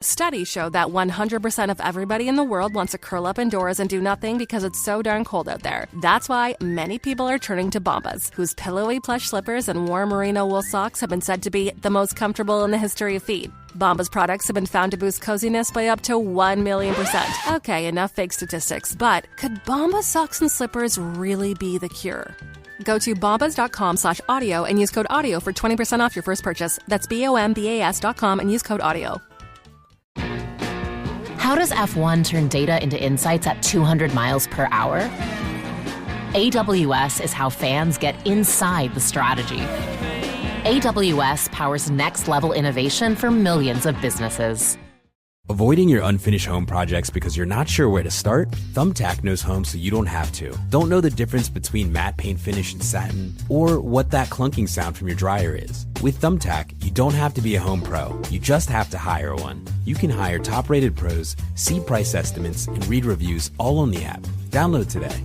Studies show that 100% of everybody in the world wants to curl up indoors and do nothing because it's so darn cold out there. That's why many people are turning to Bombas, whose pillowy plush slippers and warm merino wool socks have been said to be the most comfortable in the history of feet. Bombas products have been found to boost coziness by up to 1,000,000%. Okay, enough fake statistics, but could Bombas socks and slippers really be the cure? Go to bombas.com/audio and use code AUDIO for 20% off your first purchase. That's BOMBAS.com and use code AUDIO. How does F1 turn data into insights at 200 miles per hour? AWS is how fans get inside the strategy. AWS powers next-level innovation for millions of businesses. Avoiding your unfinished home projects because you're not sure where to start? Thumbtack knows home so you don't have to. Don't know the difference between matte paint finish and satin? Or what that clunking sound from your dryer is? With Thumbtack, you don't have to be a home pro. You just have to hire one. You can hire top-rated pros, see price estimates, and read reviews all on the app. Download today.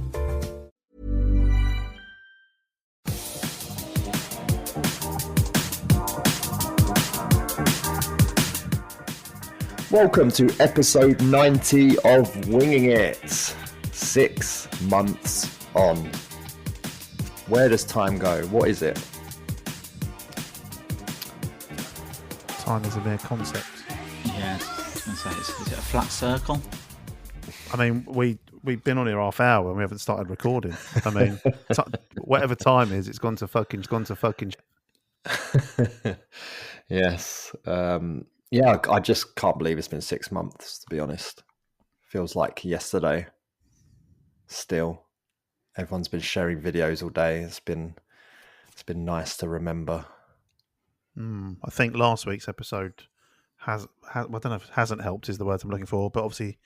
Welcome to episode 90 of Winging It. 6 months on. Where does time go? What is it? Time is a mere concept. Yeah, I was going to say, is it a flat circle? I mean, we've been on here half hour and we haven't started recording. I mean, whatever time is, it's gone to fucking. Yes. Yeah, I just can't believe it's been 6 months, to be honest. Feels like yesterday. Still. Everyone's been sharing videos all day. It's been nice to remember. I think last week's episode has I don't know if hasn't helped is the word I'm looking for, but obviously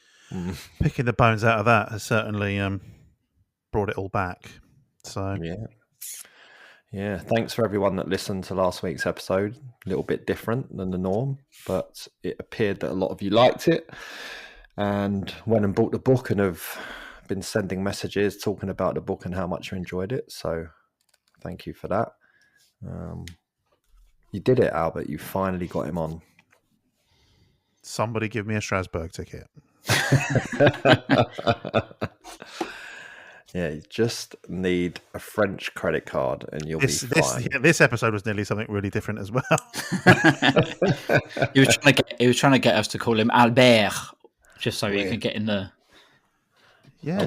picking the bones out of that has certainly brought it all back. So Yeah, thanks for everyone that listened to last week's episode. A little bit different than the norm, but it appeared that a lot of you liked it and went and bought the book and have been sending messages talking about the book and how much you enjoyed it. So thank you for that. You did it, Albert. You finally got him on. Somebody give me a Strasbourg ticket. Yeah, you just need a French credit card and you'll be fine. This episode was nearly something really different as well. He was trying to get us to call him Albert, just so he could get in the. Yeah,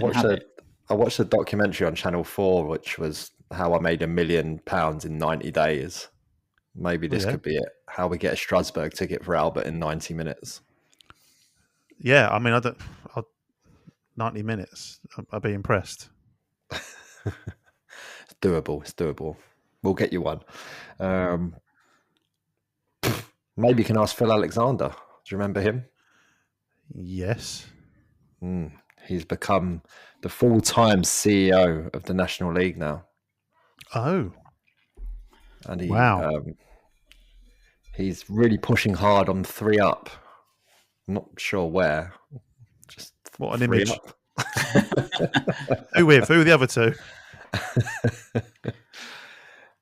I watched a documentary on Channel 4, which was how I made £1 million in 90 days. Maybe this could be it. How we get a Strasbourg ticket for Albert in 90 minutes. Yeah, I mean, 90 minutes. I'd be impressed. It's doable. We'll get you one. Maybe you can ask Phil Alexander. Do you remember him? Yes. He's become the full-time CEO of the National League now. Oh. And wow. He's really pushing hard on 3-up. I'm not sure where. Just what an image. Who with? Who are the other two?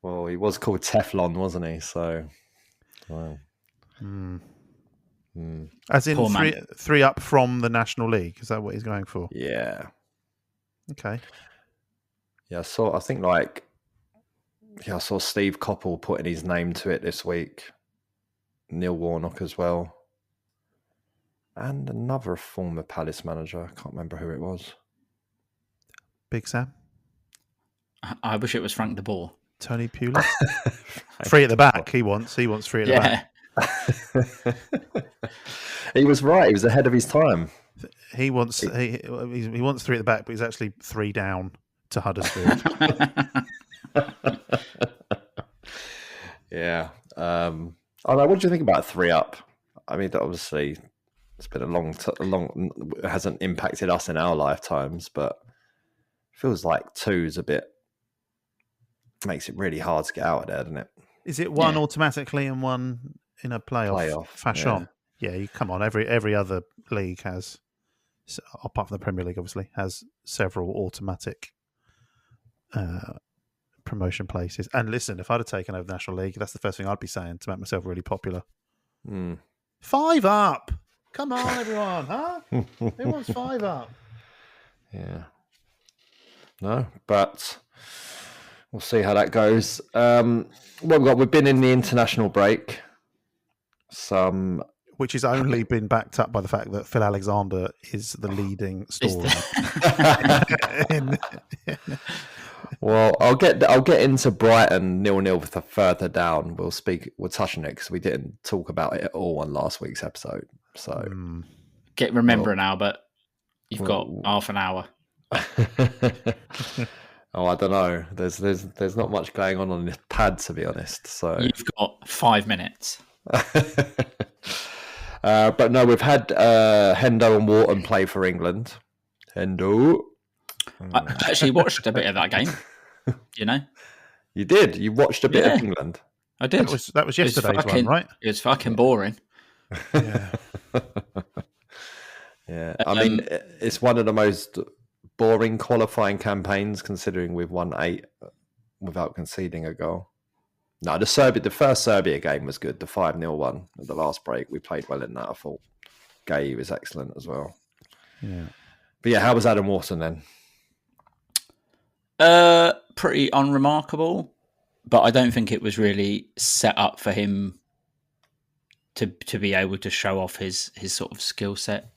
Well, he was called Teflon, wasn't he? So, wow. As in 3-up from the National League. Is that what he's going for? Yeah. Okay. Yeah, I saw Steve Coppell putting his name to it this week. Neil Warnock as well. And another former Palace manager. I can't remember who it was. Big Sam? I wish it was Frank de Boer. Tony Pulis? 3 at the back. He wants 3 at the back. He was right. He was ahead of his time. He wants 3 at the back, but he's actually 3 down to Huddersfield. Yeah. What do you think about 3-up? I mean, obviously, it's been a long. It hasn't impacted us in our lifetimes, but it feels like 2 is a bit. Makes it really hard to get out of there, doesn't it? Is it 1 automatically and 1 in a playoff fashion? Yeah. Come on. Every other league has, apart from the Premier League, obviously, has several automatic promotion places. And listen, if I'd have taken over the National League, that's the first thing I'd be saying to make myself really popular. 5 up. Come on, everyone, huh? Who wants 5 up? Yeah. No, but we'll see how that goes. We've been in the international break. Which has only been backed up by the fact that Phil Alexander is the leading story. Well, I'll get into Brighton 0-0 further down. We'll touch on it because we didn't talk about it at all on last week's episode. So remember now, but you've got half an hour. Oh, I don't know. There's not much going on this pad, to be honest. So you've got 5 minutes. But no, we've had Hendo and Wharton play for England. Hendo. I actually watched a bit of that game. You know, you did. You watched a bit of England. I did. That was yesterday's one, right? It was fucking boring. Yeah. Yeah. I mean, it's one of the most boring qualifying campaigns, considering we've won 8 without conceding a goal. No, the first Serbia game was good. The 5-0 one at the last break, we played well in that. I thought Gay was excellent as well. Yeah. But yeah, how was Adam Wharton then? Pretty unremarkable, but I don't think it was really set up for him to be able to show off his sort of skill set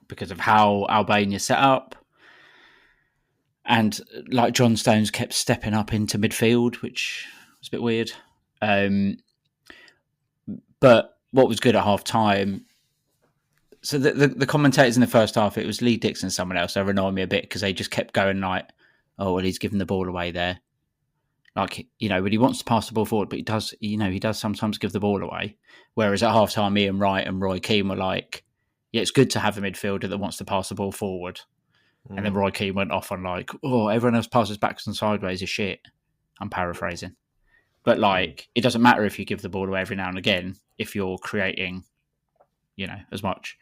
because of how Albania set up. And like John Stones kept stepping up into midfield, which was a bit weird. But what was good at half time, so the commentators in the first half, it was Lee Dixon and someone else. They annoyed me a bit because they just kept going like, oh, well, he's given the ball away there. Like, you know, but he wants to pass the ball forward, but he does sometimes give the ball away. Whereas at half time, Ian Wright and Roy Keane were like, yeah, it's good to have a midfielder that wants to pass the ball forward. And then Roy Keane went off on like, oh, everyone else passes backwards and sideways is shit. I'm paraphrasing. But like, it doesn't matter if you give the ball away every now and again if you're creating, you know, as much.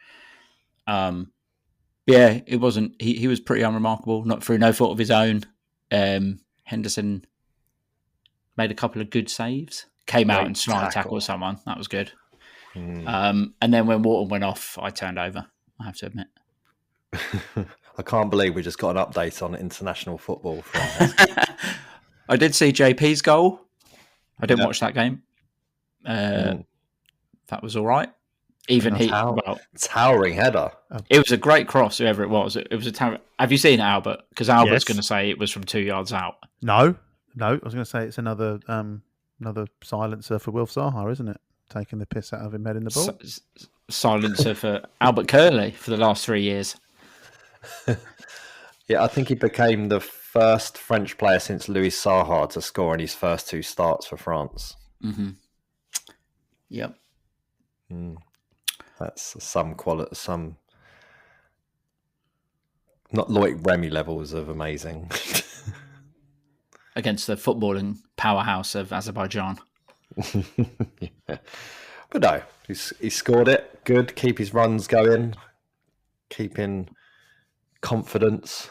Yeah, it wasn't. He was pretty unremarkable, not through no fault of his own. Henderson made a couple of good saves. Came out and slide tackle someone. That was good. And then when Wharton went off, I turned over. I have to admit. I can't believe we just got an update on international football from Hesketh. I did see JP's goal. I didn't watch that game. That was all right. Even towering header. It was a great cross, whoever it was. It was a Have you seen it, Albert? Because Albert's going to say it was from 2 yards out. No. I was going to say it's another silencer for Wilf Zaha, isn't it? Taking the piss out of him heading the ball. Silencer for Albert Curley for the last 3 years. Yeah, I think he became the first French player since Louis Saha to score in his first 2 starts for France. Mm-hmm. Yep. That's some quality, not Loic Remy levels of amazing. Against the footballing powerhouse of Azerbaijan. Yeah. But no, he scored it. Good. Keep his runs going. Keeping confidence.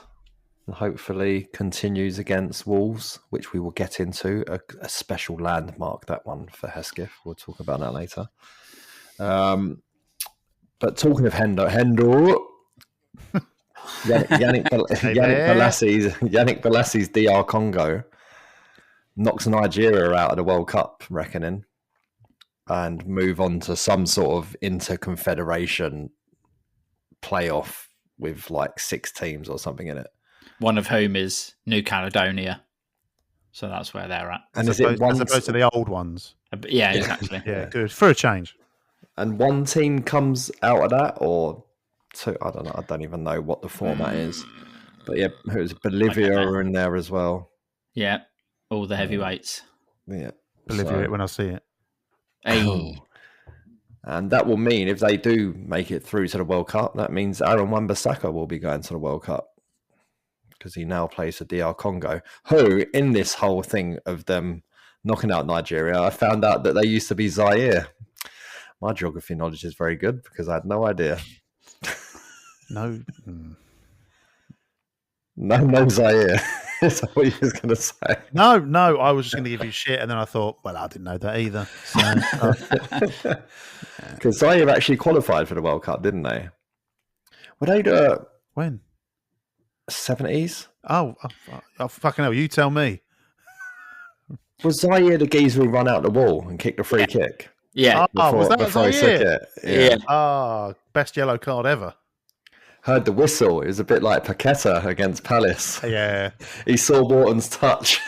And hopefully continues against Wolves, which we will get into. A special landmark, that one, for Hesketh. We'll talk about that later. But talking of Hendo, Yannick Bolasy's DR Congo knocks Nigeria out of the World Cup reckoning and move on to some sort of inter-confederation playoff with like 6 teams or something in it. One of whom is New Caledonia. So that's where they're at. And as opposed to the old ones? Yeah, exactly. Yeah, good. For a change. And one team comes out of that, or 2? I don't know. I don't even know what the format is. But yeah, there's Bolivia are in there as well. Yeah, all the heavyweights. Yeah, Bolivia when I see it. Hey. And that will mean if they do make it through to the World Cup, that means Aaron Wan-Bissaka will be going to the World Cup because he now plays for DR Congo, who, in this whole thing of them knocking out Nigeria, I found out that they used to be Zaire. My geography knowledge is very good because I had no idea. No Zaire. Is that what you was going to say? No, I was just going to give you shit, and then I thought, well, I didn't know that either. Because Zaire actually qualified for the World Cup, didn't they? Were they the when 70s? Oh, fucking hell! You tell me. Was Zaire the geezer who run out the wall and kicked the free kick? Yeah. Was that before he Zaire? took it? Yeah. Ah, best yellow card ever. Heard the whistle. It was a bit like Paqueta against Palace. Yeah, He saw Morton's touch.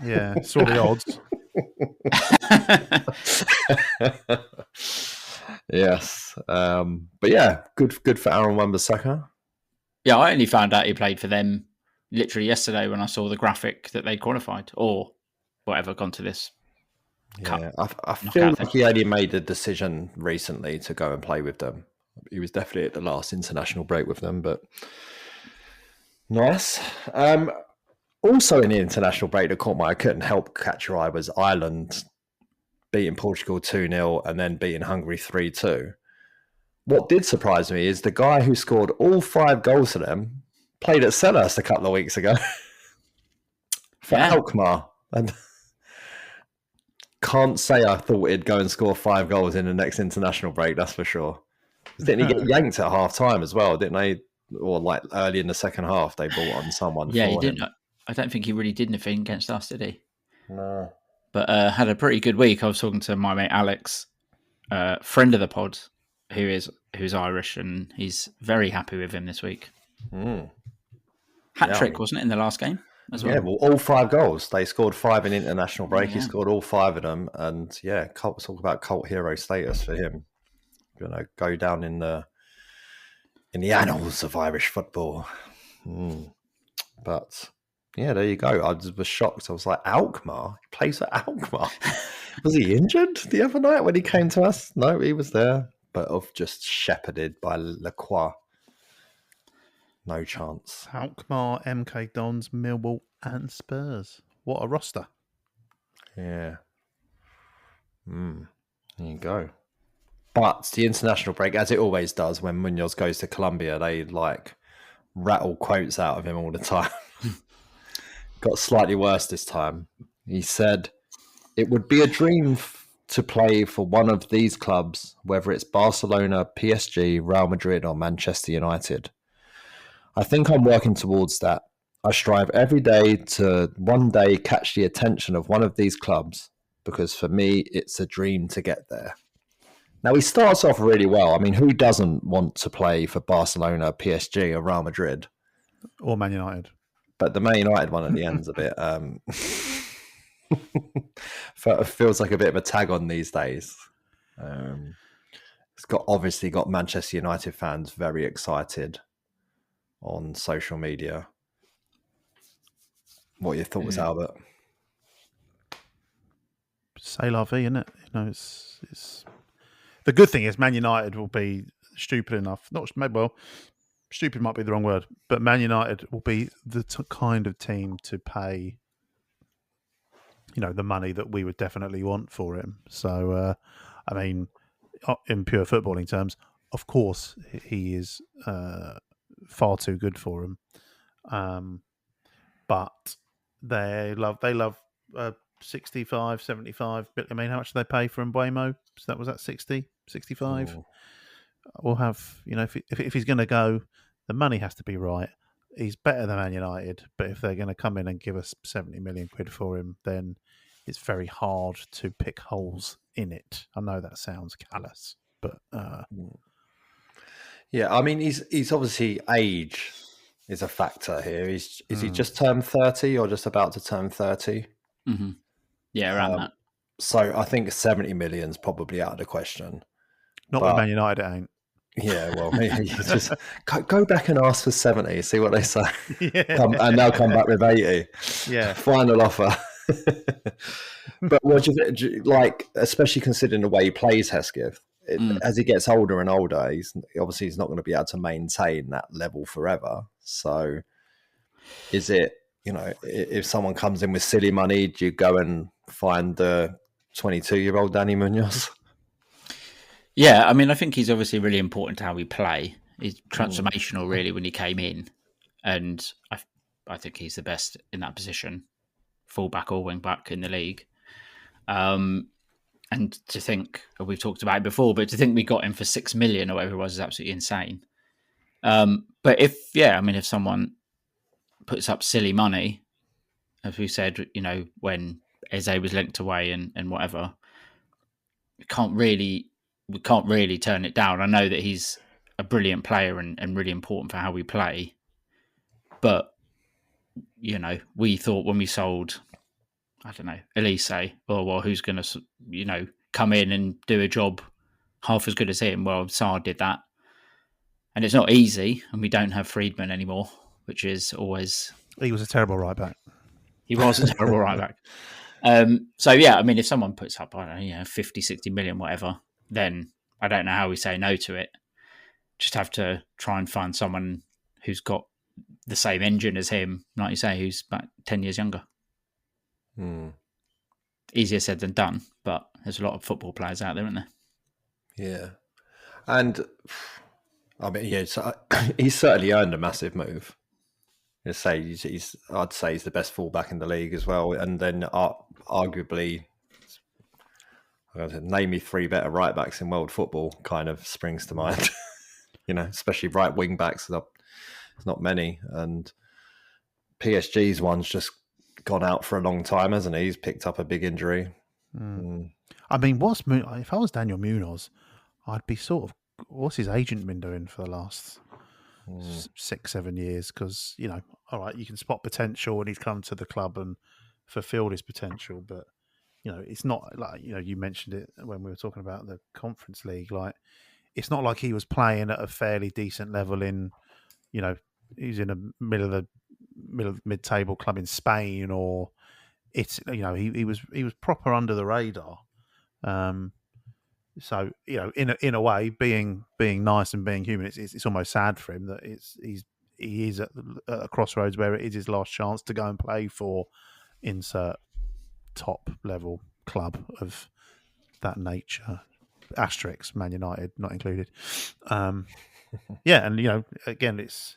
yeah. Saw the odds. Yes. But yeah, good for Aaron Wan-Bissaka. Yeah, I only found out he played for them literally yesterday when I saw the graphic that they qualified or whatever gone to this. Yeah, I feel like he only made the decision recently to go and play with them. He was definitely at the last international break with them, but nice. Also in the international break that caught I couldn't help catch your eye was Ireland beating Portugal 2-0 and then beating Hungary 3-2. What did surprise me is the guy who scored all 5 goals for them played at Selhurst a couple of weeks ago for Alkmaar. And can't say I thought he'd go and score 5 goals in the next international break, that's for sure. Didn't he get yanked at half time as well, didn't they? Or like early in the second half, they brought on someone. Yeah, he for didn't. him. I don't think he really did anything against us, did he? No. But had a pretty good week. I was talking to my mate Alex, friend of the pod, who's Irish, and he's very happy with him this week. Hat trick, wasn't it, in the last game as well? Yeah, well, all 5 goals. They scored 5 in international break. Yeah. He scored all 5 of them, and yeah, talk about cult hero status for him. Go down in the annals of Irish football. But yeah, there you go. I was shocked. I was like, Alkmaar? He plays for Alkmaar? Was he injured the other night when he came to us? No, he was there, but just shepherded by Lacroix. No chance. Alkmaar, MK Dons, Millwall, and Spurs. What a roster! Yeah. There you go. But the international break, as it always does, when Muñoz goes to Colombia, they rattle quotes out of him all the time. Got slightly worse this time. He said, "It would be a dream to play for one of these clubs, whether it's Barcelona, PSG, Real Madrid, or Manchester United. I think I'm working towards that. I strive every day to one day catch the attention of one of these clubs, because for me, it's a dream to get there." Now, he starts off really well. I mean, who doesn't want to play for Barcelona, PSG, or Real Madrid? Or Man United. But the Man United one at the end's a bit... feels like a bit of a tag on these days. It's obviously got Manchester United fans very excited on social media. What are your thoughts, Albert? C'est la vie, isn't it? It's... The good thing is Man United will be stupid enough. Stupid might be the wrong word, but Man United will be the kind of team to pay, the money that we would definitely want for him. So, I mean, in pure footballing terms, of course, he is far too good for him. But they love 65, 75. I mean, how much do they pay for Mbeumo? So was that 60, 65? Oh. We'll have, if he's going to go, the money has to be right. He's better than Man United, but if they're going to come in and give us 70 million quid for him, then it's very hard to pick holes in it. I know that sounds callous, but yeah, I mean, he's obviously age is a factor here. Is he just turned 30 or just about to turn 30? Mm-hmm. Yeah, around that. So I think 70 million is probably out of the question. Not with Man United, it ain't. Yeah, well, maybe just go back and ask for 70, see what they say. Yeah. And they'll come back with 80. Yeah. Final offer. But what do you think, especially considering the way he plays Hesketh, as he gets older and older, he's not going to be able to maintain that level forever. So is it, if someone comes in with silly money, do you go and find the 22-year-old Dani Muñoz? Yeah, I mean, I think he's obviously really important to how we play. He's transformational, really, when he came in. And I think he's the best in that position, fullback or wing back in the league. And to think, we've talked about it before, but to think we got him for 6 million or whatever it was is absolutely insane. But if someone puts up silly money, as we said, when Eze was linked away and whatever, we can't really turn it down. I know that he's a brilliant player and really important for how we play. But, we thought when we sold, I don't know, Elise, who's going to, come in and do a job half as good as him? Well, Saad did that. And it's not easy, and we don't have Friedman anymore, which is always... He was a terrible right back. He was a terrible right back. If someone puts up, 50, 60 million, whatever, then I don't know how we say no to it. Just have to try and find someone who's got the same engine as him, like you say, who's about 10 years younger. Easier said than done, but there's a lot of football players out there, isn't there? Yeah. And, he's certainly earned a massive move. I'd say he's the best fullback in the league as well. And then arguably, name me 3 better right backs in world football kind of springs to mind. Especially right wing backs. There's not many. And PSG's one's just gone out for a long time, hasn't he? He's picked up a big injury. I mean, if I was Daniel Muñoz, I'd be what's his agent been doing for the last 6-7 years? Because, all right, you can spot potential and he's come to the club and fulfilled his potential, but, it's not like, you mentioned it when we were talking about the Conference League, like, it's not like he was playing at a fairly decent level in, he's in a mid-table club in Spain, or it's, he was proper under the radar. So, in a way, being nice and being human, it's almost sad for him that he is at a crossroads where it is his last chance to go and play for insert top level club of that nature. Asterix, Man United not included. And again, it's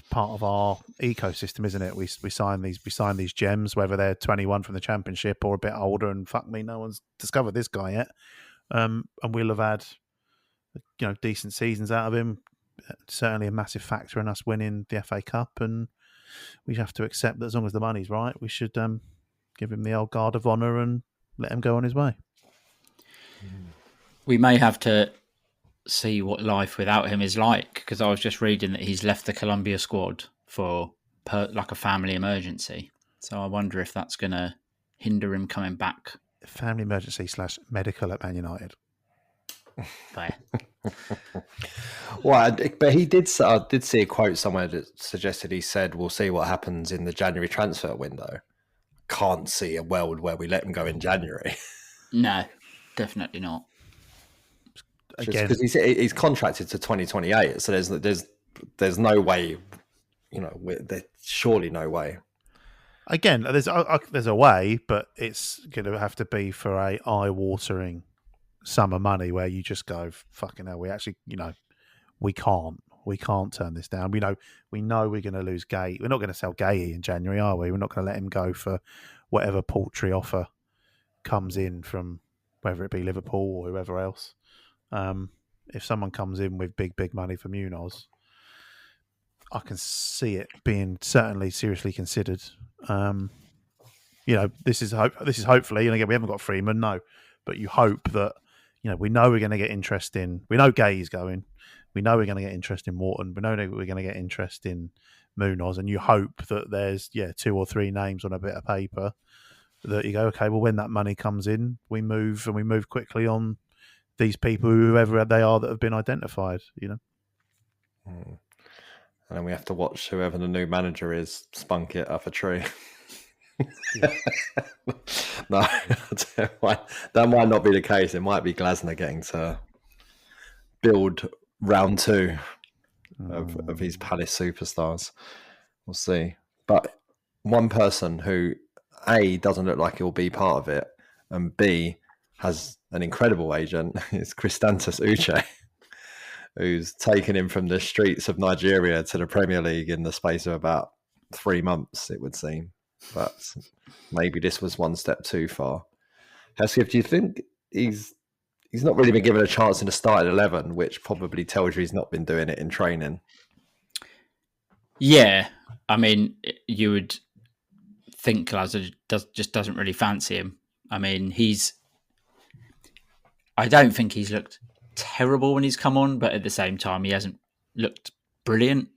part of our ecosystem, isn't it? We sign these gems, whether they're 21 from the Championship or a bit older, and fuck me, no one's discovered this guy yet. And we'll have had, decent seasons out of him. Certainly a massive factor in us winning the FA Cup, and we have to accept that as long as the money's right, we should give him the old guard of honour and let him go on his way. We may have to see what life without him is like, because I was just reading that he's left the Colombia squad for like a family emergency. So I wonder if that's going to hinder him coming back. Family emergency / medical at Man United. Fair. Well, but I did see a quote somewhere that suggested he said, "We'll see what happens in the January transfer window." Can't see a world where we let him go in January. No, definitely not. Again, because he's contracted to 2028, so there's no way, there's surely no way. Again, there's a way, but it's going to have to be for a eye-watering sum of money where you just go, fucking hell, we actually, we can't turn this down. We know we're going to lose Gay. We're not going to sell Gay in January, are we? We're not going to let him go for whatever paltry offer comes in from whether it be Liverpool or whoever else. If someone comes in with big money from Muñoz, I can see it being certainly seriously considered. This is hopefully, and again, we haven't got Freeman, no, but you hope that, we know we're going to get interest in, we know Gay's going, we know we're going to get interest in Morton, we know that we're going to get interest in Muñoz, and you hope that there's 2 or 3 names on a bit of paper that you go, okay, well, when that money comes in, we move quickly on these people, whoever they are that have been identified, And then we have to watch whoever the new manager is spunk it up a tree. No, that might not be the case. It might be Glasner getting to build round 2 of his Palace superstars. We'll see. But one person who A, doesn't look like he'll be part of it, and B, has an incredible agent is Christantas Uche, who's taken him from the streets of Nigeria to the Premier League in the space of about 3 months, it would seem. But maybe this was one step too far. Hesketh, do you think he's not really been given a chance in the starting 11, which probably tells you he's not been doing it in training? Yeah, I mean, you would think Glasner just doesn't really fancy him. I mean, I don't think he's looked terrible when he's come on, but at the same time, he hasn't looked brilliant.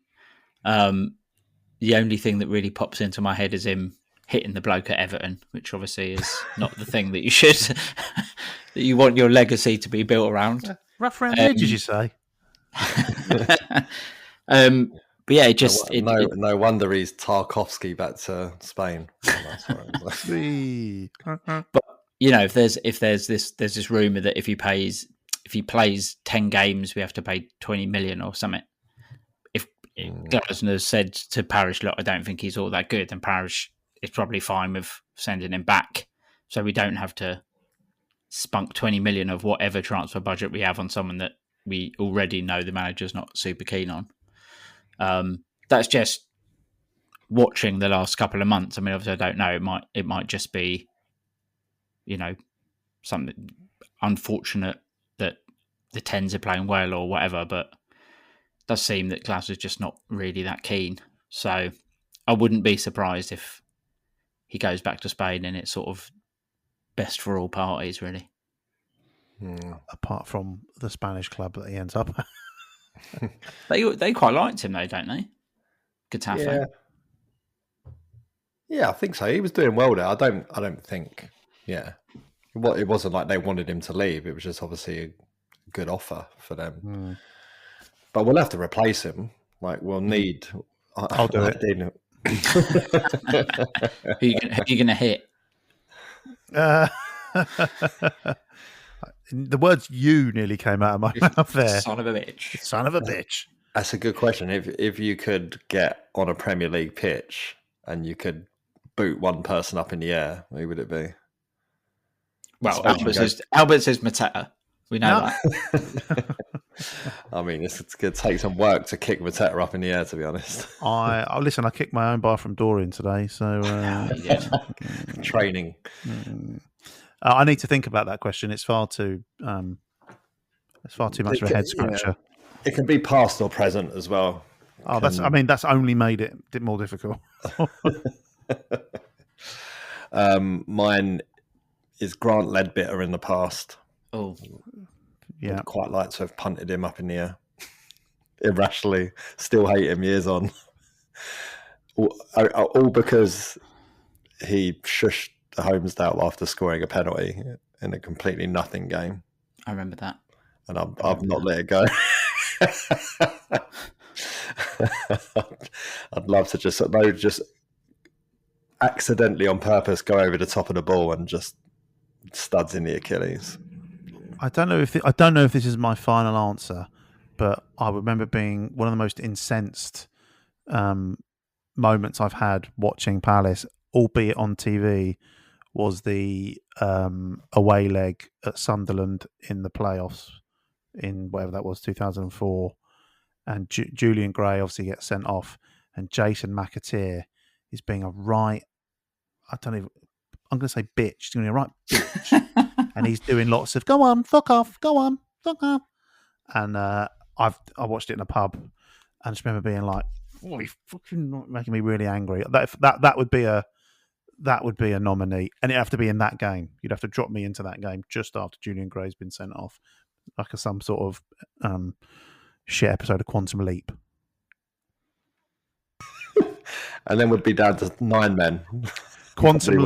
The only thing that really pops into my head is him hitting the bloke at Everton, which obviously is not the thing that you should, that you want your legacy to be built around. Rough around the edges, you say? But yeah, it just no wonder he's Tarkovsky back to Spain. But if there's this rumor that if he plays 10 games, we have to pay 20 million or something. If Glasner said to Parish, "Look, I don't think he's all that good," then Parish is probably fine with sending him back, so we don't have to spunk 20 million of whatever transfer budget we have on someone that we already know the manager's not super keen on. That's just watching the last couple of months. I mean, obviously, I don't know. It might just be, something unfortunate that the 10s are playing well or whatever. But it does seem that Glasner's just not really that keen. So I wouldn't be surprised if he goes back to Spain and it's sort of best for all parties, really. Apart from the Spanish club that he ends up at. They quite liked him though, don't they? Getafe. Yeah, I think so. He was doing well there. I don't think. Yeah, it wasn't like they wanted him to leave. It was just obviously a good offer for them. But we'll have to replace him. Like we'll need. I'll do it. Who are you going to hit? The words "you" nearly came out of my mouth there. Son of a bitch. Son of a bitch. That's a good question. If you could get on a Premier League pitch and you could boot one person up in the air, who would it be? Well, Albert says Mateta. We know that. I mean, it's going to take some work to kick Mateta up in the air, to be honest. I kicked my own bathroom door in today, so training. I need to think about that question. It's far too much of a head scratcher. Yeah. It can be past or present as well. Oh, that's only made it more difficult. Mine is Grant Ledbetter in the past. Oh, yeah. I'd quite like to have punted him up in the air irrationally. Still hate him years on. All because he shushed the Homesdale after scoring a penalty in a completely nothing game. I remember that. And I've not let it go. I'd love to just accidentally on purpose go over the top of the ball and just studs in the Achilles. I don't know if this is my final answer, but I remember being one of the most incensed moments I've had watching Palace, albeit on TV, was the away leg at Sunderland in the playoffs in whatever that was, 2004. And Julian Gray obviously gets sent off, and Jason McAteer is being I'm going to say bitch. He's going to be a right bitch. And he's doing lots of, go on, fuck off, go on, fuck off. And I watched it in a pub and just remember being like, oh, he's fucking making me really angry. That would be a nominee. And it'd have to be in that game. You'd have to drop me into that game just after Julian Gray's been sent off. Like some sort of shit episode of Quantum Leap. And then we'd be down to 9 men. Quantum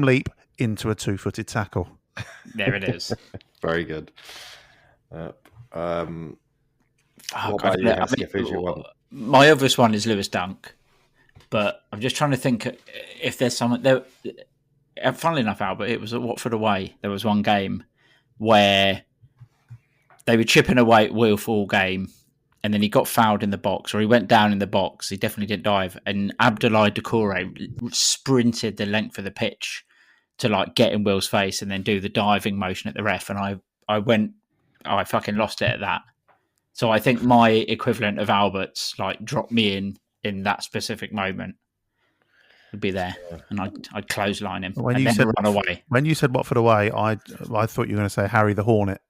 Leap into a 2-footed tackle. There it is. Very good. What about you? My obvious one is Lewis Dunk, but I'm just trying to think if there's someone there. Funnily enough, Albert, it was at Watford away. There was one game where they were chipping away at Will all game, and then he got fouled in the box, or he went down in the box. He definitely didn't dive, and Abdoulaye Doucouré sprinted the length of the pitch to get in Will's face and then do the diving motion at the ref, and I fucking lost it at that. So I think my equivalent of Albert's drop me in in that specific moment would be there, and I'd clothesline him When and you then said run away. When you said Watford away, I thought you were going to say Harry the Hornet.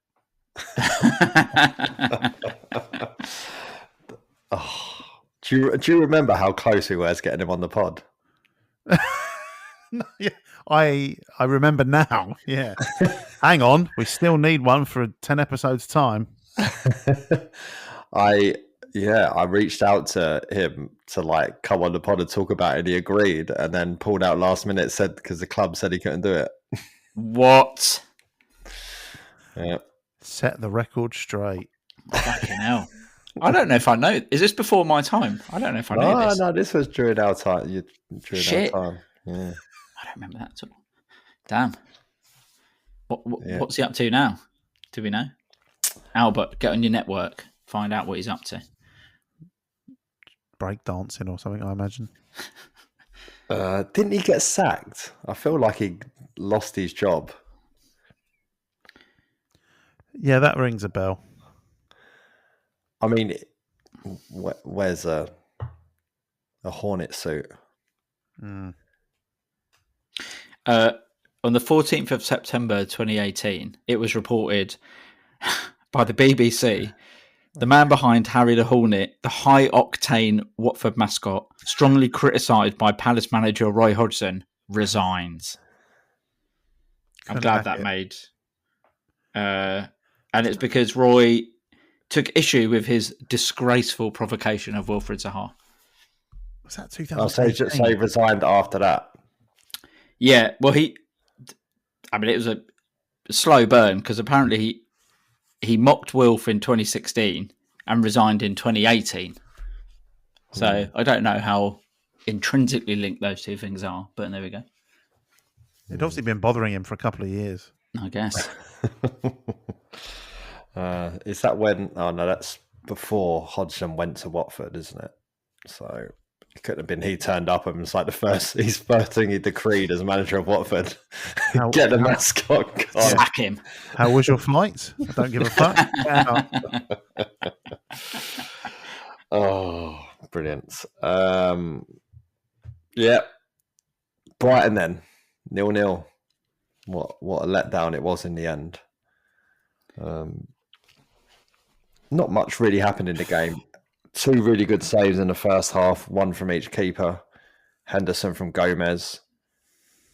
Do you remember how close we were to getting him on the pod? Yeah, I remember now. Yeah. Hang on, we still need one for 10 episodes time. I reached out to him to like come on the pod and talk about it, and he agreed, and then pulled out last minute, said because the club said he couldn't do it. What? Yeah. Set the record straight. Fucking hell. I don't know if I know. Is this before my time? I don't know if I know this. No, this was during our time. Shit. Our time. Yeah. I don't remember that at all. Damn. What's he up to now? Do we know? Albert, get on your network. Find out what he's up to. Breakdancing or something, I imagine. Didn't he get sacked? I feel like he lost his job. Yeah, that rings a bell. I mean, where's a Hornet suit? On the 14th of September 2018, it was reported by the BBC, the man behind Harry the Hornet, the high-octane Watford mascot, strongly criticised by Palace manager Roy Hodgson, resigns. I'm glad that made... and it's because Roy took issue with his disgraceful provocation of Wilfred Zaha. Was that 2018? So he resigned after that? Yeah, well, it was a slow burn because apparently he mocked Wilf in 2016 and resigned in 2018. So I don't know how intrinsically linked those two things are, but there we go. It'd obviously been bothering him for a couple of years. I guess. Is that when... Oh, no, that's before Hodgson went to Watford, isn't it? So it couldn't have been he turned up and was like his first thing he decreed as manager of Watford. Get the mascot gone. Sack him. How was your flight? I don't give a fuck. Oh, brilliant. Yeah. Brighton then. 0-0. What a letdown it was in the end. Not much really happened in the game. 2 really good saves in the first half, 1 from each keeper. Henderson from Gomez.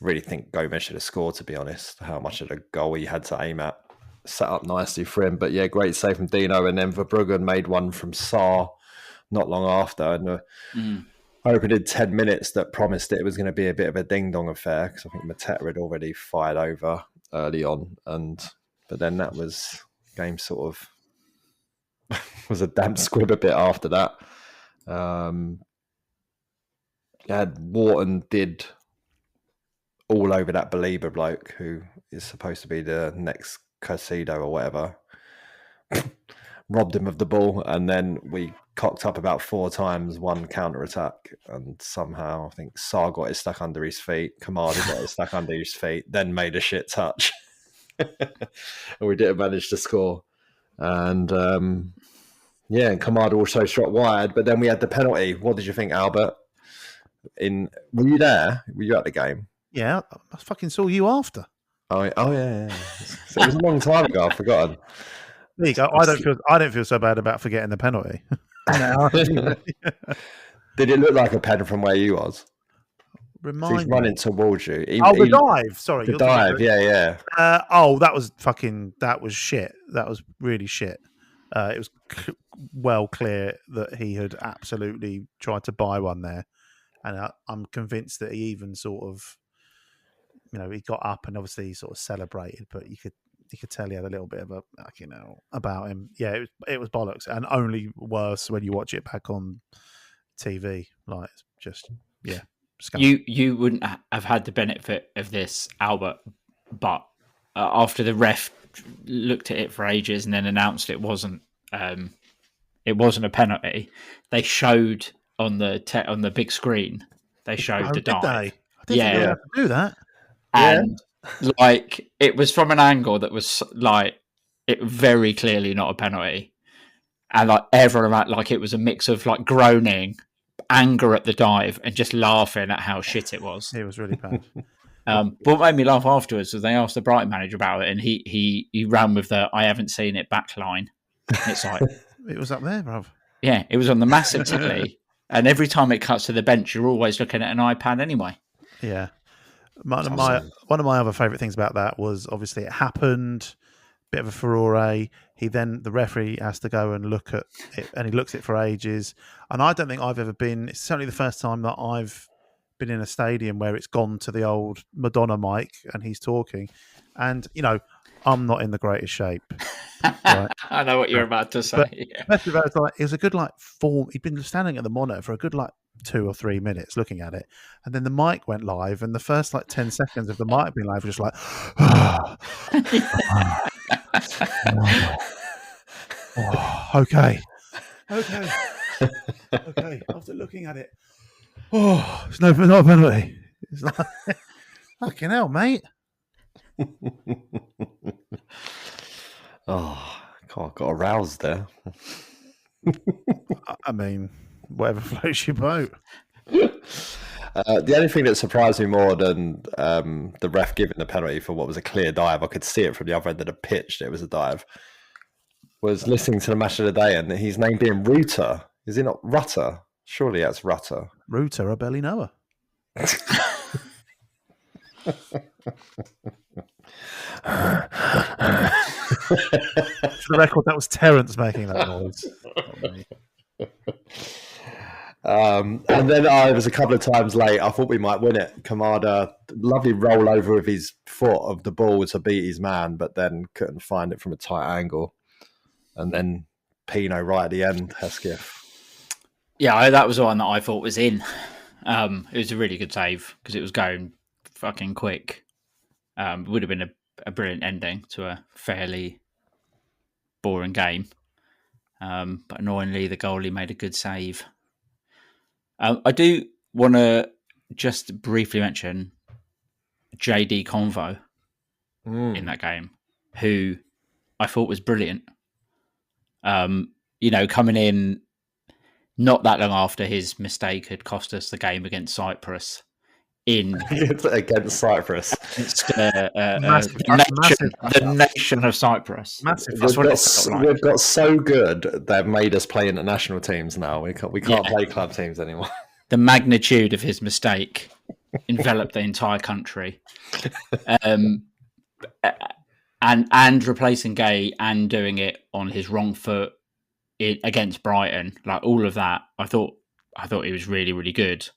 Really think Gomez should have scored, to be honest. How much of a goal he had to aim at. Set up nicely for him. But yeah, great save from Dino. And then Verbruggen made one from Sarr not long after. And opening 10 minutes that promised it was going to be a bit of a ding-dong affair, because I think Mateta had already fired over early on. But then that was... game sort of was a damp squib a bit after that. Wharton did all over that Belieber bloke who is supposed to be the next Casido or whatever. Robbed him of the ball, and then we cocked up about 4 times, 1 counter-attack, and somehow I think Sarr got it stuck under his feet, Kamada got it stuck under his feet, then made a shit touch. And we didn't manage to score. And and Kamada also shot wide, but then we had the penalty. What did you think, Albert? Were you there? Were you at the game? Yeah, I fucking saw you after. Oh yeah. So it was a long time ago. I've forgotten. There you go. I don't feel so bad about forgetting the penalty. Did it look like a pen from where you was? Remind he's running towards you. The dive. Sorry, the dive. Yeah. That was shit. That was really shit. It was well clear that he had absolutely tried to buy one there, and I'm convinced that he even sort of, he got up and obviously he sort of celebrated, but you could tell he had a little bit of about him. Yeah, it was bollocks, and only worse when you watch it back on TV. Like, it's just You wouldn't have had the benefit of this, Albert, but after the ref looked at it for ages and then announced it wasn't a penalty, they showed on the big screen. They showed the dive. I didn't know how to do that. And it was from an angle that was it very clearly not a penalty, and everyone it was a mix of groaning anger at the dive and just laughing at how shit it was. It was really bad. But what made me laugh afterwards was they asked the Brighton manager about it, and he ran with the "I haven't seen it" backline. It's like It was up there, bruv. Yeah, it was on the massive telly, and every time it cuts to the bench, you're always looking at an iPad anyway. Yeah. One of my other favourite things about that was obviously it happened, bit of a furore. The referee has to go and look at it, and he looks at it for ages. And I don't think I've ever been, it's certainly the first time that I've been in a stadium where it's gone to the old Madonna mic and he's talking. And, you know, I'm not in the greatest shape. Right? I know what you're about to say. But it was a good he'd been standing at the monitor for a good 2 or 3 minutes looking at it, and then the mic went live, and the first 10 seconds of the mic being live was just okay. After looking at it, it's not a penalty. It's like, fucking hell, mate. God, I got aroused there. I mean, whatever floats your boat. The only thing that surprised me more than the ref giving the penalty for what was a clear dive, I could see it from the other end of the pitch that it was a dive, was listening to the match of the day and his name being Rutter. Is he not Rutter? Surely that's Rutter. Rutter, I barely know her. For the record, that was Terence making that noise. And then I was a couple of times late. I thought we might win it. Kamada, lovely roll over with his foot of the ball to beat his man, but then couldn't find it from a tight angle. And then Pino right at the end, Hesketh. Yeah, that was the one that I thought was in. It was a really good save because it was going fucking quick. It would have been a brilliant ending to a fairly boring game. But annoyingly, the goalie made a good save. I do want to just briefly mention JD Convo in that game, who I thought was brilliant. Coming in not that long after his mistake had cost us the game against Cyprus. Against Cyprus. The nation of Cyprus. Massive. We've got so good they've made us play international teams now. We can't play club teams anymore. The magnitude of his mistake enveloped the entire country. And replacing Gay and doing it on his wrong foot against Brighton, like all of that, I thought he was really, really good.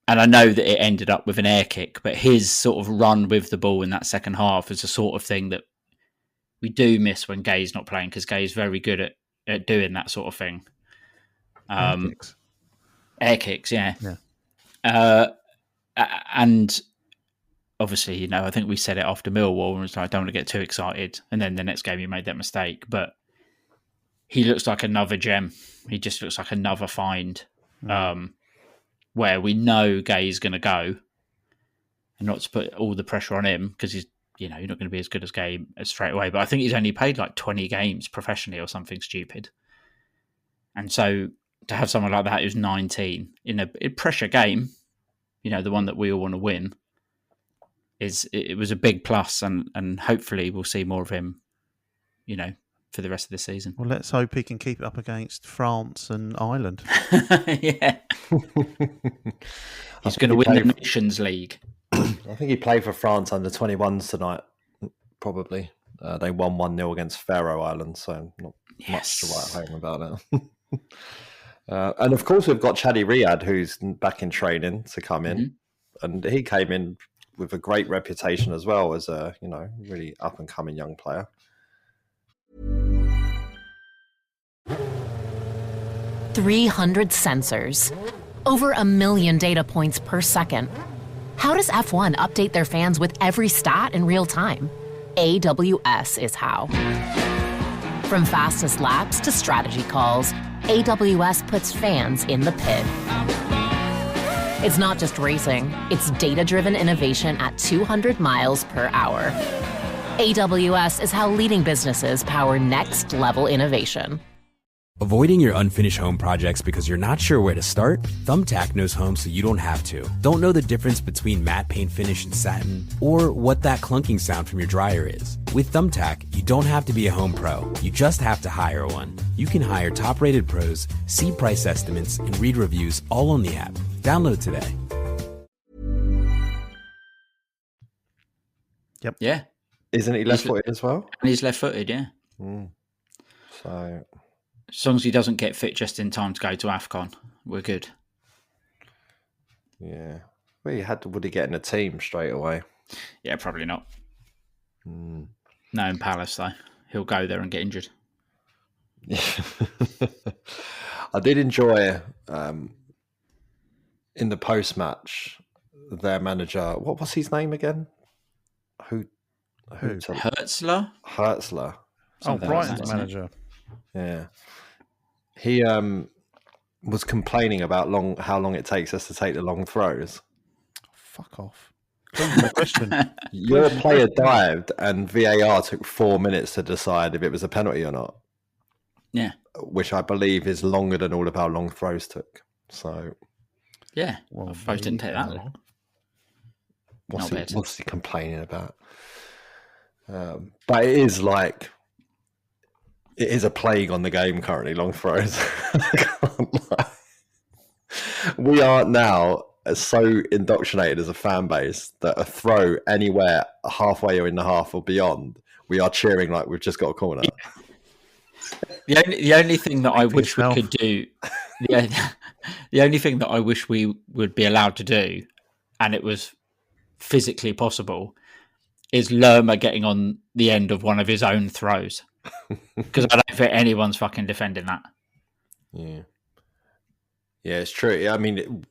And I know that it ended up with an air kick, but his sort of run with the ball in that second half is the sort of thing that we do miss when Gay's not playing, because Gay's very good at doing that sort of thing. Air kicks, yeah. And obviously, I think we said it after Millwall, and was like, I don't want to get too excited. And then the next game, he made that mistake. But he looks like another gem. He just looks like another find. Where we know Gay's going to go, and not to put all the pressure on him, because he's, you're not going to be as good as Gay straight away. But I think he's only played 20 games professionally or something stupid. And so to have someone like that who's 19 in a pressure game, the one that we all want to win, it was a big plus, and hopefully we'll see more of him, for the rest of the season. Well, let's hope he can keep it up against France and Ireland. Yeah. He's going to win the Nations League. I think he played for France under 21s tonight, probably. They won 1-0 against Faroe Islands, so not much to write home about it. And of course, we've got Chadi Riyad, who's back in training, to come in. And he came in with a great reputation as well as a, really up-and-coming young player. 300 sensors, over 1 million data points per second. How does F1 update their fans with every stat in real time? AWS is how. From fastest laps to strategy calls, AWS puts fans in the pit. It's not just racing, it's data-driven innovation at 200 miles per hour. AWS is how leading businesses power next-level innovation. Avoiding your unfinished home projects because you're not sure where to start? Thumbtack knows home so you don't have to. Don't know the difference between matte paint finish and satin? Or what that clunking sound from your dryer is? With Thumbtack, you don't have to be a home pro. You just have to hire one. You can hire top-rated pros, see price estimates, and read reviews all on the app. Download today. Yep. Yeah. Isn't he left-footed as well? And he's left-footed, yeah. So, As long as he doesn't get fit just in time to go to AFCON, we're good. yeah. Well, would he get in a team straight away? Yeah, probably not. No, in Palace, though. He'll go there and get injured. I did enjoy in the post-match their manager. What was his name again? Who? Hertzler? Hertzler. Brighton's manager. Yeah. He was complaining about how long it takes us to take the long throws. Fuck off. No question. Your player dived and VAR took 4 minutes to decide if it was a penalty or not. Yeah. Which I believe is longer than all of our long throws took. So, Yeah. Well, I suppose it didn't take that long. What's he complaining about? But it is like, it is a plague on the game currently, long throws. We are now so indoctrinated as a fan base that a throw anywhere halfway or in the half or beyond, we are cheering like we've just got a corner. The only thing that I wish we could do, the only thing that I wish we would be allowed to do, and it was physically possible, is Lerma getting on the end of one of his own throws. Because I don't think anyone's fucking defending that. Yeah, it's true. I mean,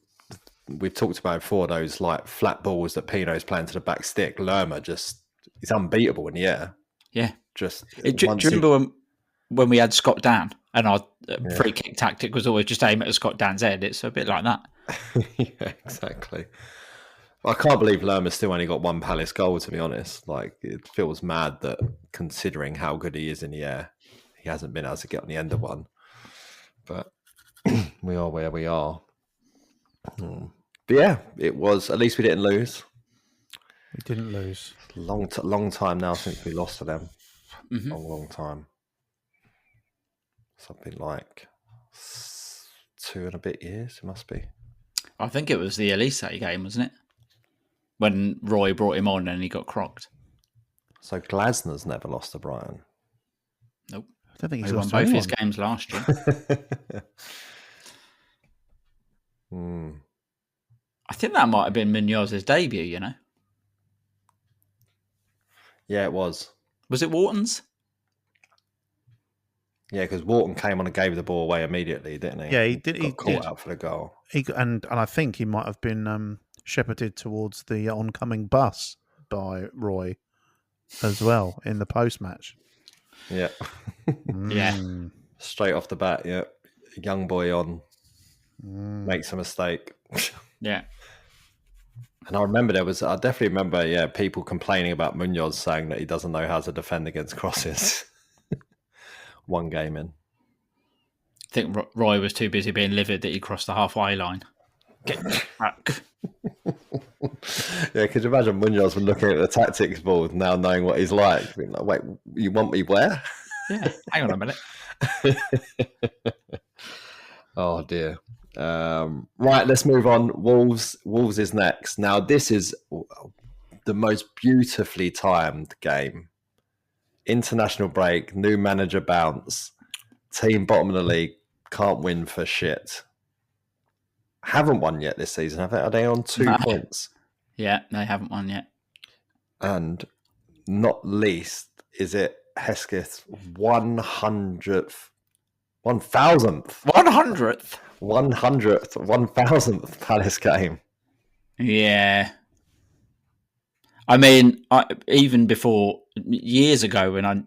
we've talked about before those like flat balls that Pino's playing to the back stick. Lerma he's unbeatable in the air. Yeah, Do you remember when we had Scott Dan and our free kick tactic was always just aim at Scott Dan's head? It's a bit like that. Yeah, exactly. I can't believe Lerma's still only got one Palace goal, to be honest. Like, it feels mad that, considering how good he is in the air, he hasn't been able to get on the end of one. But we are where we are. But yeah, it was, at least we didn't lose. We didn't lose. Long time now since we lost to them. Mm-hmm. Long time. Something like 2 and a bit years, it must be. I think it was the Elise game, wasn't it? When Roy brought him on and he got crocked. So Glasner's never lost to Brighton. Nope. I don't think he's won lost both anyone. his games last year. I think that might have been Muñoz's debut, you know? Yeah, it was. Was it Wharton's? Yeah, because Wharton came on and gave the ball away immediately, didn't he? Yeah, he did. Got caught out for the goal. And I think he might have been shepherded towards the oncoming bus by Roy as well in the post-match. Yeah. Yeah. Straight off the bat, yeah. Young boy on. Makes a mistake. Yeah. And I definitely remember, people complaining about Muñoz saying that he doesn't know how to defend against crosses. One game in. I think Roy was too busy being livid that he crossed the halfway line. Get back. Yeah, could you imagine Muñoz was looking at the tactics board now knowing what he's like? Being like, wait, you want me where? Yeah, hang on a minute. Oh, dear. Right, let's move on. Wolves is next. Now, this is the most beautifully timed game. International break, new manager bounce, team bottom of the league, can't win for shit. Haven't won yet this season, have they? Are they on 2 points? Yeah, they haven't won yet. And not least, is it Hesketh's 1,000th 1,000th Palace game. Yeah. I mean, even before, years ago when I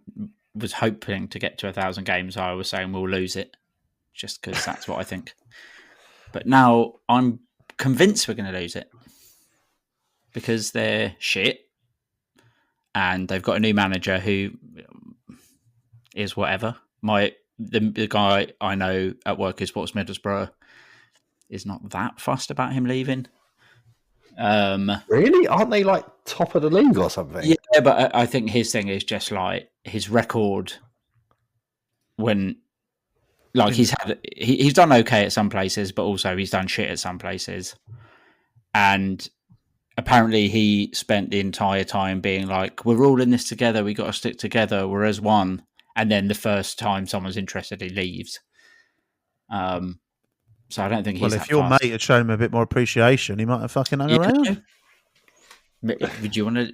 was hoping to get to 1,000 games, I was saying we'll lose it just because that's what I think. But now I'm convinced we're going to lose it because they're shit and they've got a new manager who is whatever. My the guy I know at work who supports Middlesbrough is not that fussed about him leaving. Really? Aren't they like top of the league or something? Yeah, but I think his thing is just like his record when, like, he's done okay at some places, but also he's done shit at some places. And apparently he spent the entire time being like, we're all in this together, we got to stick together, we're as one. And then the first time someone's interested, he leaves. So I don't think he's. Well, if your mate had shown him a bit more appreciation, he might have fucking hung around. Would you want to?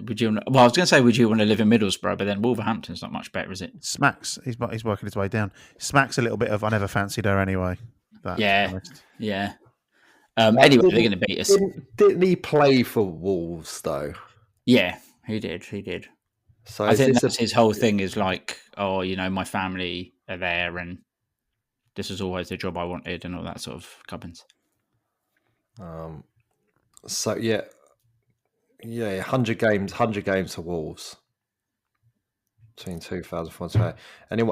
Well, I was going to say, would you want to live in Middlesbrough? But then Wolverhampton's not much better, is it? Smacks. He's working his way down. Smacks a little bit of I never fancied her anyway. Yeah. Anyway, they're going to beat us. Didn't he play for Wolves though? Yeah, he did. So I think that's his whole thing is like, oh, my family are there, and this was always the job I wanted, and all that sort of gubbins. So yeah, 100 games for Wolves between 2004 and 2008.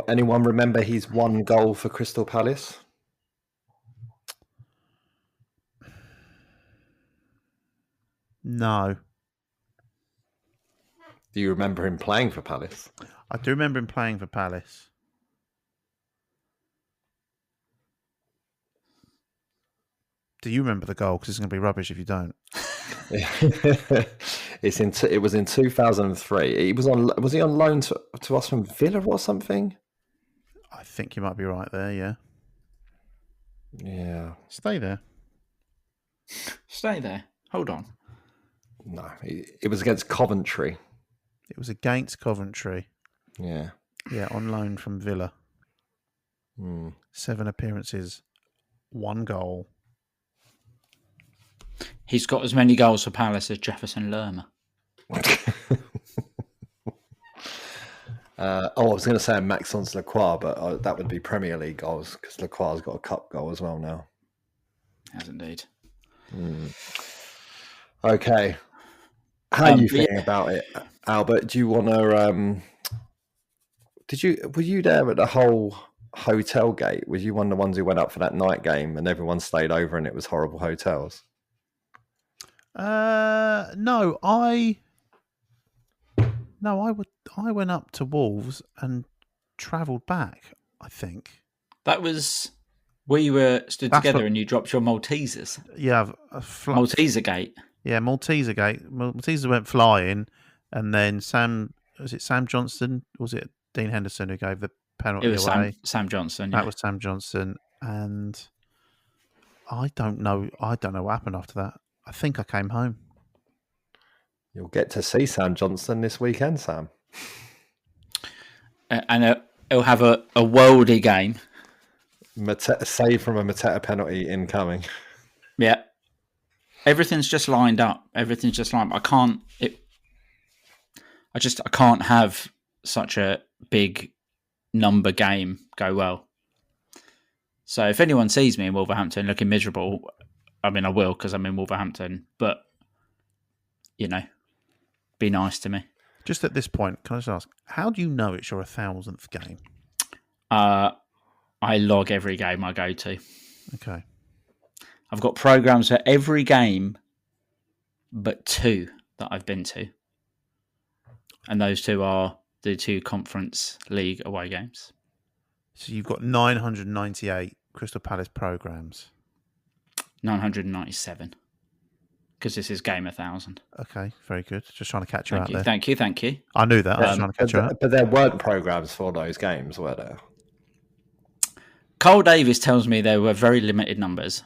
Anyone remember his one goal for Crystal Palace? No. Do you remember him playing for Palace? I do remember him playing for Palace. Do you remember the goal? Because it's going to be rubbish if you don't. It was in 2003. Was he on loan to us from Villa or something? I think you might be right there. Yeah. Yeah. Stay there. Hold on. No, it was against Coventry. It was against Coventry. Yeah. Yeah, on loan from Villa. 7 appearances, 1 goal. He's got as many goals for Palace as Jefferson Lerma. I was going to say Maxence Lacroix, but that would be Premier League goals because Lacroix's got a cup goal as well now. Has indeed. Okay. How are you feeling about it, Albert? Do you want to... were you there at the whole hotel gate? Was you one of the ones who went up for that night game and everyone stayed over and it was horrible hotels? No, I went up to Wolves and travelled back, I think. That was where you were stood together and you dropped your Maltesers. Yeah, Malteser gate. Yeah, Malteser gate. Maltesers went flying, and then Sam Johnson? Was it Dean Henderson who gave the penalty away? It was Sam Johnson. That was Sam Johnson, and I don't know what happened after that. I think I came home. You'll get to see Sam Johnson this weekend, Sam. And he'll have a worldy game. Save from a Mateta penalty incoming. Yeah. Everything's just lined up. I can't have such a big number game go well. So if anyone sees me in Wolverhampton looking miserable, I mean, I will because I'm in Wolverhampton, but, be nice to me. Just at this point, can I just ask, how do you know it's your 1,000th game? I log every game I go to. Okay. I've got programs for every game but 2 that I've been to. And those 2 are the 2 Conference League away games. So you've got 998 Crystal Palace programs. 997. Because this is game 1,000. Okay, very good. Just trying to catch you out there. Thank you. I knew that. I was trying to catch you out. But there weren't programs for those games, were there? Carl Davis tells me there were very limited numbers.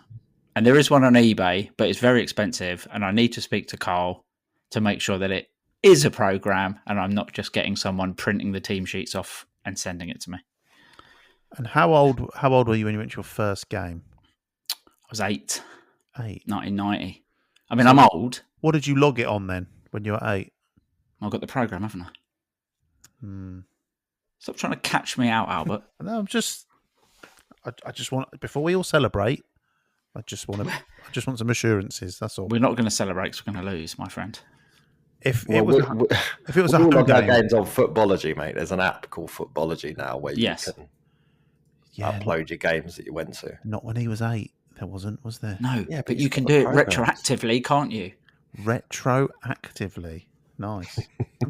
And there is one on eBay, but it's very expensive. And I need to speak to Carl to make sure that it is a program and I'm not just getting someone printing the team sheets off and sending it to me. And how old were you when you went to your first game? I was 8. 8? 1990. I mean, I'm old. What did you log it on then when you were 8? I've got the program, haven't I? Stop trying to catch me out, Albert. No, I just want, before we all celebrate, I just want some assurances. That's all. We're not going to celebrate because we're going to lose, my friend. If it was a home game, games on Footballogy, mate. There's an app called Footballogy now where you can upload your games that you went to. Not when he was 8. There wasn't, was there? No, Yeah, but he's you got can the do it programs. retroactively, can't you? Retroactively. Nice.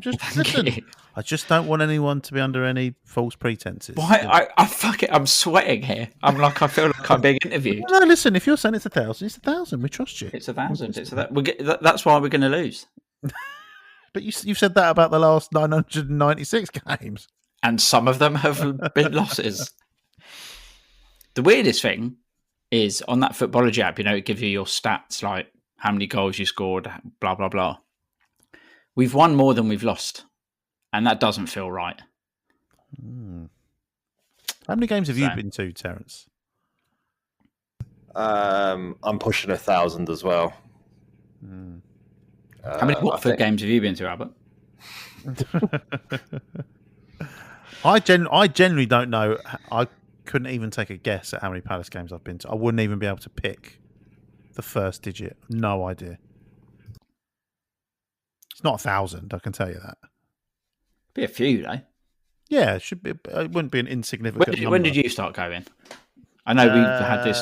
Thank you. I just don't want anyone to be under any false pretenses. Why? I fuck it. I'm sweating here. I feel like I'm being interviewed. No, listen. If you're saying it's 1,000, it's 1,000. We trust you. It's 1,000. That's why we're going to lose. But you've said that about the last 996 games, And some of them have been losses. The weirdest thing is on that Footballogy app. It gives you your stats, like how many goals you scored, blah blah blah. We've won more than we've lost, and that doesn't feel right. How many games have you been to, Terence? I'm pushing 1,000 as well. How many Watford games have you been to, Albert? I generally don't know. I couldn't even take a guess at how many Palace games I've been to. I wouldn't even be able to pick the first digit. No idea. It's not 1,000, I can tell you that. Be a few, though. Yeah, it should be. It wouldn't be an insignificant number. When did you start going? I know we've had this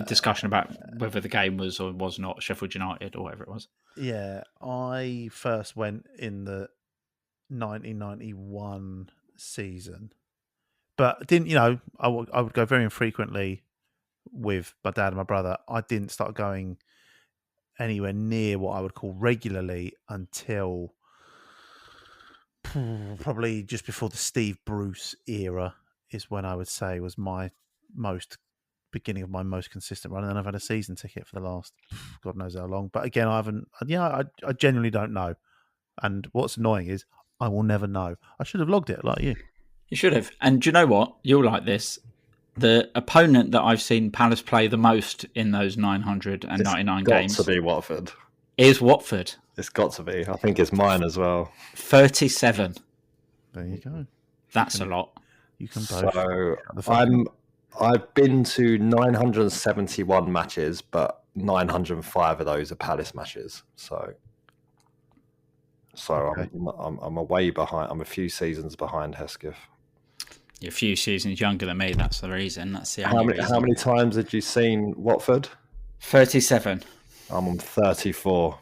discussion about whether the game was or was not Sheffield United or whatever it was. Yeah, I first went in the 1991 season, but didn't. I would go very infrequently with my dad and my brother. I didn't start going anywhere near what I would call regularly until probably just before the Steve Bruce era is when I would say was my beginning of my most consistent run. And then I've had a season ticket for the last God knows how long. But again, I haven't. Yeah, I genuinely don't know. And what's annoying is I will never know. I should have logged it like you. You should have. And do you know what? You'll like this. The opponent that I've seen Palace play the most in those 999 games Got to be Watford. Is Watford. It's got to be. I think it's mine as well. 37. There you go. That's a lot. You can both. So I've been to 971 matches, but 905 of those are Palace matches. So okay. I'm a way behind. I'm a few seasons behind Hesketh. You're a few seasons younger than me. That's the reason. That's the How only reason. How many times had you seen Watford? 37. I'm on 34.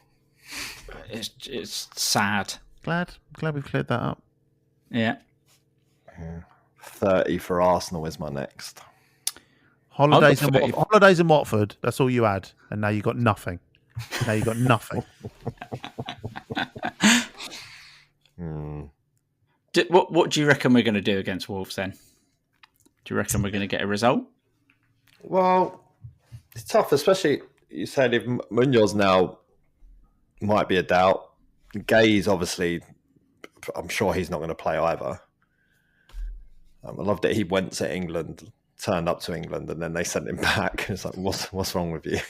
It's sad. Glad we've cleared that up. Yeah. 30 for Arsenal is my next. Holidays in Watford. That's all you had, and now you got nothing. Now you got nothing. What do you reckon we're going to do against Wolves then? Do you reckon we're going to get a result? Well, it's tough, especially you said if Muñoz now might be a doubt. Gay's obviously, I'm sure he's not going to play either. I love that he went to England, turned up to England, and then they sent him back. It's like, what's wrong with you?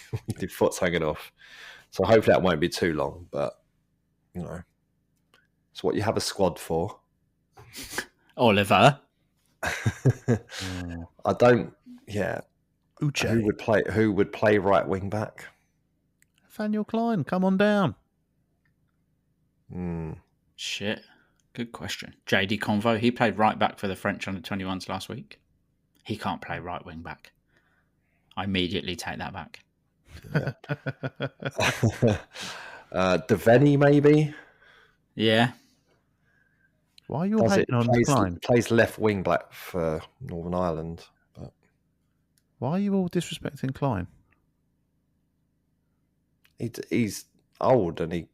Your foot's hanging off. So hopefully that won't be too long, but it's what you have a squad for. Oliver. I don't. Yeah. Uche. Who would play right wing back? Nathaniel Klein, come on down. Shit. Good question. JD Convo, he played right back for the French under-21s last week. He can't play right wing back. I immediately take that back. Devaney, maybe? Yeah. Why are you all hating on Klein? Plays left wing back for Northern Ireland. But why are you all disrespecting Klein? He's old and he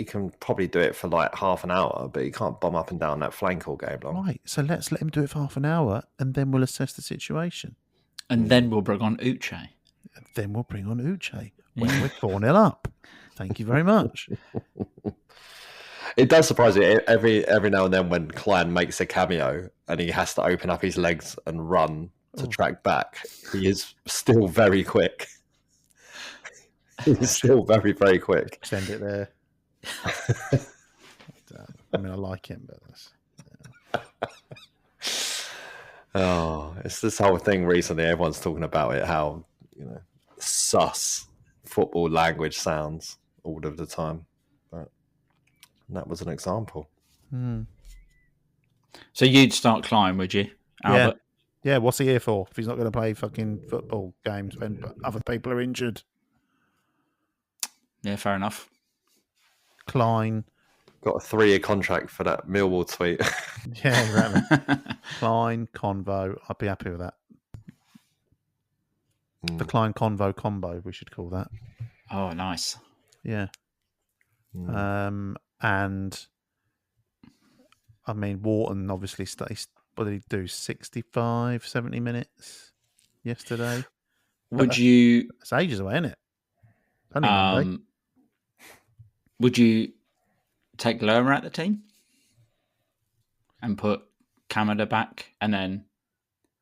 can probably do it for like half an hour, but he can't bomb up and down that flank all game long. Right, so let's let him do it for half an hour and then we'll assess the situation. And then we'll bring on Uche. When we're 4-0 up. Thank you very much. It does surprise me every now and then when Klein makes a cameo and he has to open up his legs and run to track back. He is still very quick. He's still very, very quick. Extend it there. I mean, I like him, but it's this whole thing recently. Everyone's talking about it, how sus football language sounds all of the time. But that was an example. So you'd start Klein, would you, Albert? Yeah, what's he here for if he's not going to play fucking football games when other people are injured? Yeah, fair enough. Klein. Got a 3-year contract for that Millwall tweet. Yeah, exactly. Klein, Convo. I'd be happy with that. The Klein Convo combo, we should call that. Oh, nice. Yeah. And I mean, Wharton obviously what did he do? 65, 70 minutes yesterday. Would you? It's ages away, isn't it? Only Monday. Would you take Lerma out the team and put Kamada back, and then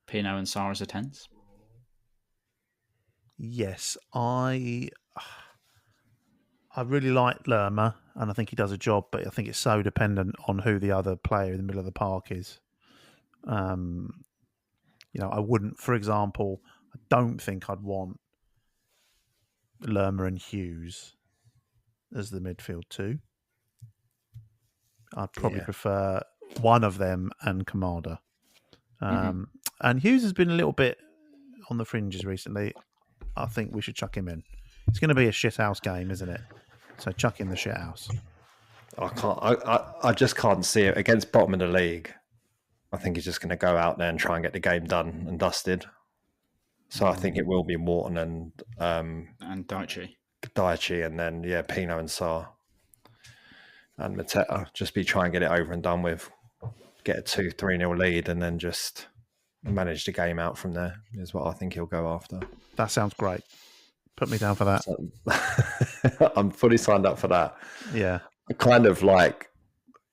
Pino and Sarr as a 10s? Yes, I really like Lerma, and I think he does a job, but I think it's so dependent on who the other player in the middle of the park is. I wouldn't, for example, I don't think I'd want Lerma and Hughes as the midfield two. I'd probably prefer one of them and Kamada. And Hughes has been a little bit on the fringes recently. I think we should chuck him in. It's going to be a shithouse game, isn't it? So chuck in the shithouse. I just can't see it against bottom of the league. I think he's just going to go out there and try and get the game done and dusted. So I think it will be Morton and Daichi, and then Pino and Sarr and Mateta. Just try and get it over and done with. Get a 2-3-0 lead, and then just manage the game out from there. Is what I think he'll go after. That sounds great. Put me down for that. So, I'm fully signed up for that. Yeah. Kind of like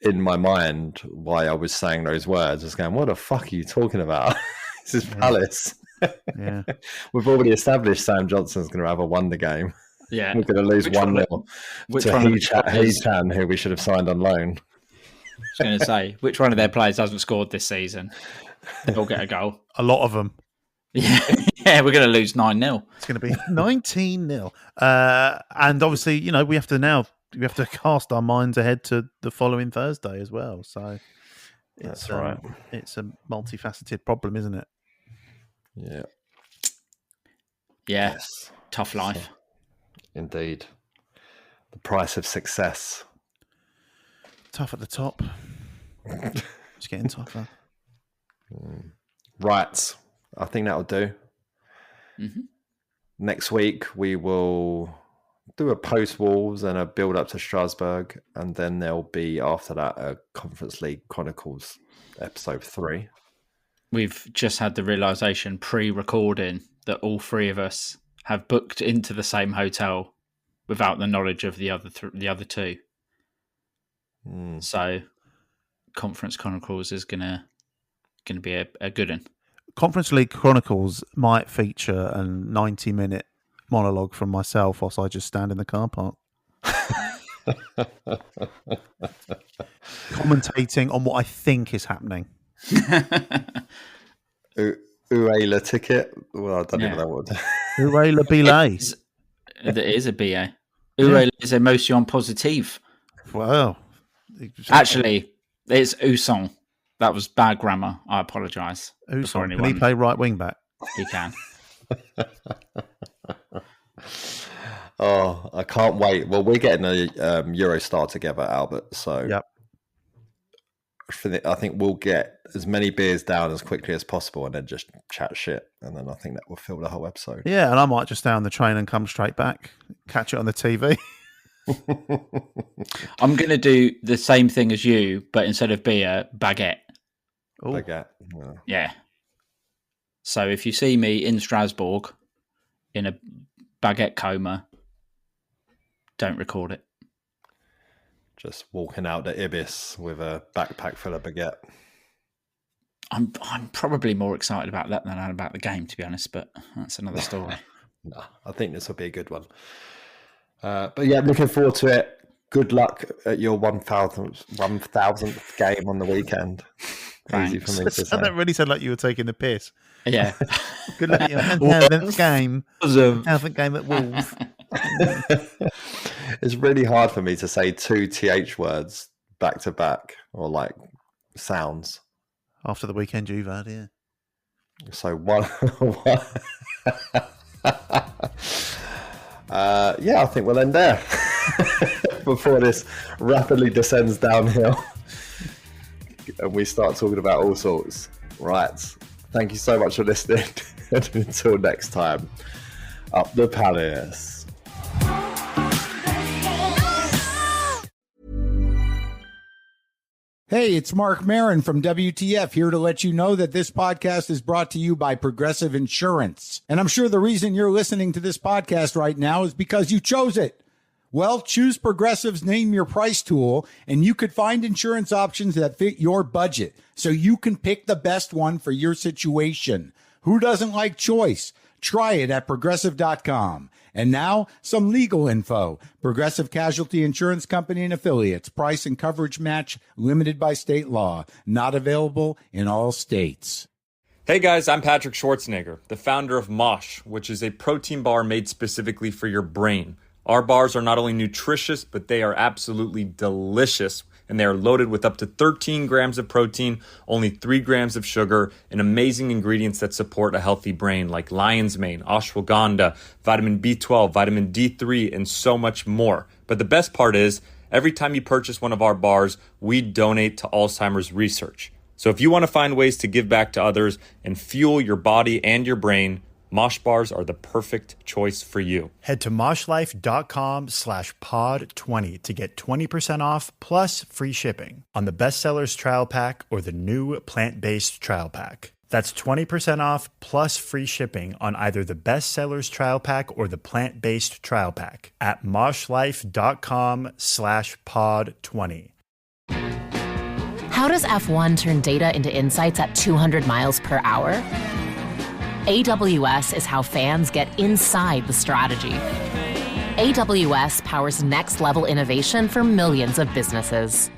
in my mind, why I was saying those words, I was going, what the fuck are you talking about? This is Palace. Yeah. We've already established Sam Johnson's going to have a wonder game. Yeah. We're going to lose 1-0 to Hechan, who we should have signed on loan. I was going to say, which one of their players hasn't scored this season? They'll get a goal. A lot of them. Yeah, we're going to lose 9-0. It's going to be 19-0. And obviously, we have to cast our minds ahead to the following Thursday as well. So that's right. It's a multifaceted problem, isn't it? Yeah. Yeah. Yes. Tough life. So, indeed. The price of success. Tough at the top. It's getting tougher. Right. I think that'll do. Mm-hmm. Next week, we will do a post-Wolves and a build-up to Strasbourg, and then there'll be, after that, a Conference League Chronicles episode 3. We've just had the realisation pre-recording that all three of us have booked into the same hotel without the knowledge of the other two. So, Conference Chronicles is gonna be a good one. Conference League Chronicles might feature a 90-minute monologue from myself whilst I just stand in the car park. Commentating on what I think is happening. Uela ticket? Well, I don't even know what. Uela Billet. It is a BA. Uela is emotion positive. Wow. Actually, it's Uson. That was bad grammar. I apologise. Uson, can he play right wing back? He can. Oh, I can't wait. Well, we're getting a Eurostar together, Albert. So yep. I think we'll get as many beers down as quickly as possible and then just chat shit. And then I think that will fill the whole episode. Yeah, and I might just stay on the train and come straight back, catch it on the TV. I'm going to do the same thing as you, but instead of beer, baguette. Ooh. Baguette. Yeah. So if you see me in Strasbourg in a baguette coma, don't record it. Just walking out to Ibis with a backpack full of baguette. I'm probably more excited about that than I am about the game, to be honest, but that's another story. No, I think this will be a good one. But yeah, looking forward to it. Good luck at your 1,000th game on the weekend. Easy for me to say. That really sounded like you were taking the piss. Yeah. Good luck at your 1,000th game. 1,000th game at Wolves. It's really hard for me to say 2 TH words back to back or like sounds. After the weekend you've had, yeah. So I think we'll end there before this rapidly descends downhill and we start talking about all sorts. Right. Thank you so much for listening. And until next time, up the palace. Hey, it's Mark Maron from WTF here to let you know that this podcast is brought to you by Progressive Insurance. And I'm sure the reason you're listening to this podcast right now is because you chose it. Well, choose Progressive's Name Your Price tool, and you could find insurance options that fit your budget, so you can pick the best one for your situation. Who doesn't like choice? Try it at Progressive.com. And now, some legal info. Progressive Casualty Insurance Company and Affiliates. Price and coverage match limited by state law. Not available in all states. Hey guys, I'm Patrick Schwarzenegger, the founder of Mosh, which is a protein bar made specifically for your brain. Our bars are not only nutritious, but they are absolutely delicious. And they are loaded with up to 13 grams of protein, only 3 grams of sugar, and amazing ingredients that support a healthy brain like lion's mane, ashwagandha, vitamin B12, vitamin D3, and so much more. But the best part is, every time you purchase one of our bars, we donate to Alzheimer's research. So if you want to find ways to give back to others and fuel your body and your brain, Mosh bars are the perfect choice for you. Head to moshlife.com/pod20 to get 20% off plus free shipping on the Bestsellers Trial Pack or the new Plant-Based Trial Pack. That's 20% off plus free shipping on either the Bestsellers Trial Pack or the Plant-Based Trial Pack at moshlife.com/pod20. How does F1 turn data into insights at 200 miles per hour? AWS is how fans get inside the strategy. AWS powers next-level innovation for millions of businesses.